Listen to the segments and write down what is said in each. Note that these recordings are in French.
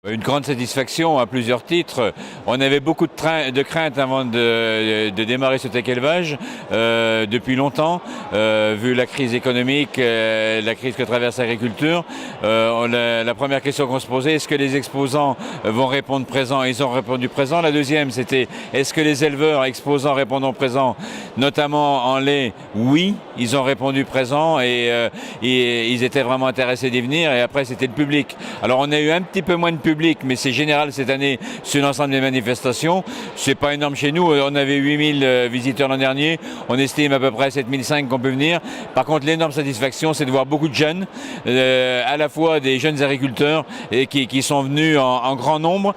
Une grande satisfaction à plusieurs titres. On avait beaucoup de craintes avant de démarrer ce tech élevage depuis longtemps, vu la crise économique, la crise que traverse l'agriculture. La première question qu'on se posait, est-ce que les exposants vont répondre présent? Ils ont répondu présent. La deuxième, c'était est-ce que les éleveurs exposants répondront présent, notamment en lait? Oui, ils ont répondu présent et ils étaient vraiment intéressés d'y venir. Et après, c'était le public. Alors on a eu un petit peu moins de public, mais c'est général cette année sur l'ensemble des manifestations. C'est pas énorme chez nous. On avait 8000 visiteurs l'an dernier. On estime à peu près 7500 qu'on peut venir. Par contre, l'énorme satisfaction, c'est de voir beaucoup de jeunes, à la fois des jeunes agriculteurs qui sont venus en grand nombre,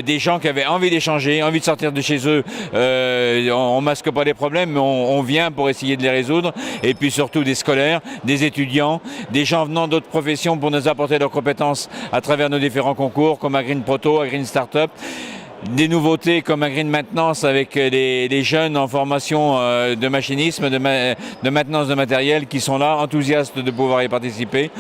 des gens qui avaient envie d'échanger, envie de sortir de chez eux. On masque pas les problèmes, mais on vient pour essayer de les résoudre. Et puis surtout des scolaires, des étudiants, des gens venant d'autres professions pour nous apporter leurs compétences à travers nos différents concours, comme Agreen Proto, Agreen Startup. Des nouveautés comme Agreen Maintenance avec les jeunes en formation de machinisme, de maintenance de matériel qui sont là, enthousiastes de pouvoir y participer.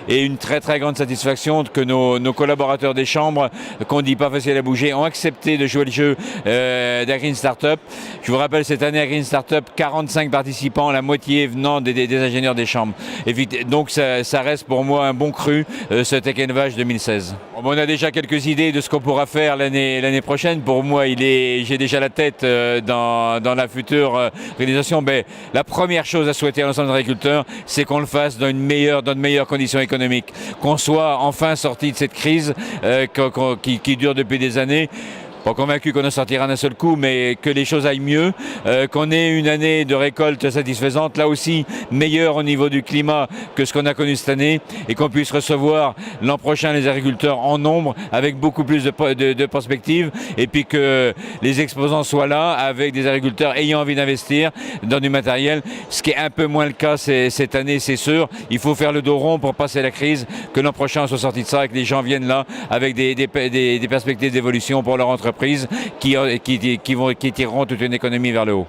Et une très très grande satisfaction que nos collaborateurs des chambres, qu'on dit pas facile à bouger, ont accepté de jouer le jeu d'Agreen Startup. Je vous rappelle, cette année Agreen Startup, 45 participants, la moitié venant des ingénieurs des chambres. Et donc ça reste pour moi un bon cru, ce Tech Élevage 2016. On a déjà quelques idées de ce qu'on pourra faire l'année prochaine. Pour moi, j'ai déjà la tête dans la future réalisation. Mais la première chose à souhaiter à l'ensemble des agriculteurs, c'est qu'on le fasse dans de meilleures conditions économiques, qu'on soit enfin sorti de cette crise qui dure depuis des années. Pas convaincu qu'on en sortira d'un seul coup, mais que les choses aillent mieux, qu'on ait une année de récolte satisfaisante, là aussi meilleure au niveau du climat que ce qu'on a connu cette année, et qu'on puisse recevoir l'an prochain les agriculteurs en nombre, avec beaucoup plus de perspectives, et puis que les exposants soient là, avec des agriculteurs ayant envie d'investir dans du matériel, ce qui est un peu moins le cas cette année, c'est sûr. Il faut faire le dos rond pour passer la crise, que l'an prochain on soit sorti de ça, et que les gens viennent là avec des perspectives d'évolution pour leur entreprise qui tireront toute une économie vers le haut.